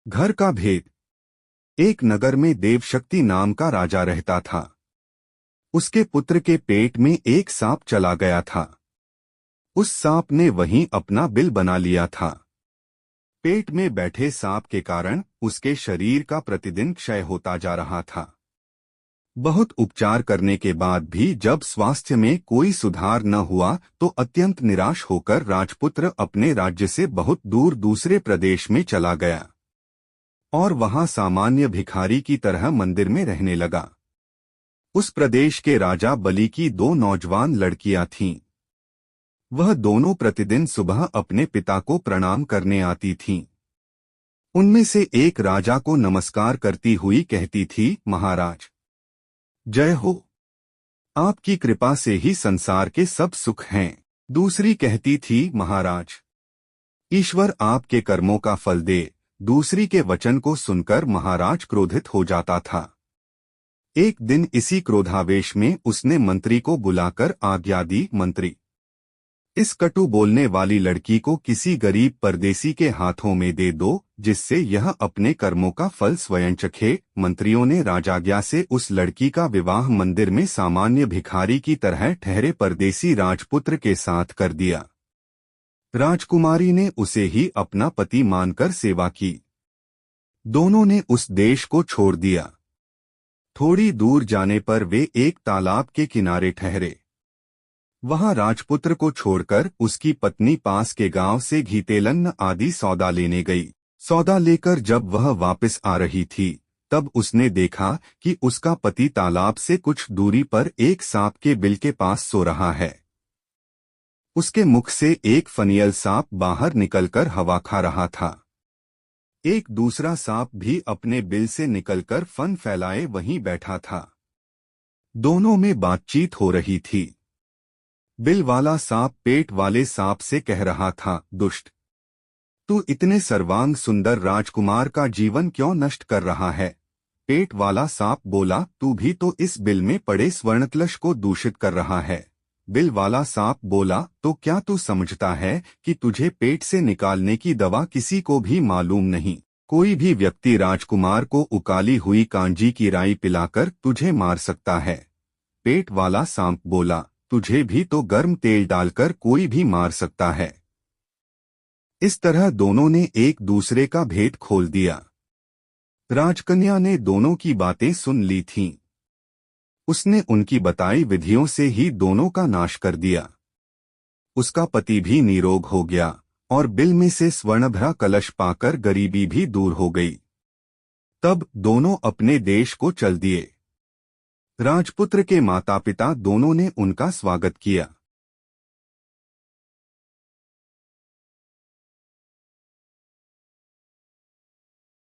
घर का भेद। एक नगर में देवशक्ति नाम का राजा रहता था। उसके पुत्र के पेट में एक सांप चला गया था। उस सांप ने वहीं अपना बिल बना लिया था। पेट में बैठे सांप के कारण उसके शरीर का प्रतिदिन क्षय होता जा रहा था। बहुत उपचार करने के बाद भी जब स्वास्थ्य में कोई सुधार न हुआ तो अत्यंत निराश होकर राजपुत्र अपने राज्य से बहुत दूर दूसरे प्रदेश में चला गया और वहां सामान्य भिखारी की तरह मंदिर में रहने लगा। उस प्रदेश के राजा बलि की दो नौजवान लड़कियां थीं। वह दोनों प्रतिदिन सुबह अपने पिता को प्रणाम करने आती थीं। उनमें से एक राजा को नमस्कार करती हुई कहती थी, महाराज जय हो, आपकी कृपा से ही संसार के सब सुख हैं। दूसरी कहती थी, महाराज ईश्वर आपके कर्मों का फल दे। दूसरी के वचन को सुनकर महाराज क्रोधित हो जाता था। एक दिन इसी क्रोधावेश में उसने मंत्री को बुलाकर आज्ञा दी, मंत्री इस कटु बोलने वाली लड़की को किसी गरीब परदेसी के हाथों में दे दो, जिससे यह अपने कर्मों का फल स्वयं चखे। मंत्रियों ने राजाज्ञा से उस लड़की का विवाह मंदिर में सामान्य भिखारी की तरह ठहरे परदेसी राजपुत्र के साथ कर दिया। राजकुमारी ने उसे ही अपना पति मानकर सेवा की। दोनों ने उस देश को छोड़ दिया। थोड़ी दूर जाने पर वे एक तालाब के किनारे ठहरे। वहां राजपुत्र को छोड़कर उसकी पत्नी पास के गांव से घी तेलन्न आदि सौदा लेने गई। सौदा लेकर जब वह वापस आ रही थी तब उसने देखा कि उसका पति तालाब से कुछ दूरी पर एक सांप के बिल के पास सो रहा है। उसके मुख से एक फनियल सांप बाहर निकलकर हवा खा रहा था। एक दूसरा सांप भी अपने बिल से निकलकर फन फैलाए वहीं बैठा था। दोनों में बातचीत हो रही थी। बिल वाला सांप पेट वाले सांप से कह रहा था, दुष्ट तू इतने सर्वांग सुंदर राजकुमार का जीवन क्यों नष्ट कर रहा है। पेट वाला सांप बोला, तू भी तो इस बिल में पड़े स्वर्णकलश को दूषित कर रहा है। बिल वाला सांप बोला, तो क्या तू समझता है कि तुझे पेट से निकालने की दवा किसी को भी मालूम नहीं। कोई भी व्यक्ति राजकुमार को उकाली हुई कांजी की राई पिलाकर तुझे मार सकता है। पेट वाला सांप बोला, तुझे भी तो गर्म तेल डालकर कोई भी मार सकता है। इस तरह दोनों ने एक दूसरे का भेद खोल दिया। राजकन्या ने दोनों की बातें सुन ली थीं। उसने उनकी बताई विधियों से ही दोनों का नाश कर दिया। उसका पति भी निरोग हो गया और बिल में से स्वर्णभरा कलश पाकर गरीबी भी दूर हो गई। तब दोनों अपने देश को चल दिए। राजपुत्र के माता पिता दोनों ने उनका स्वागत किया।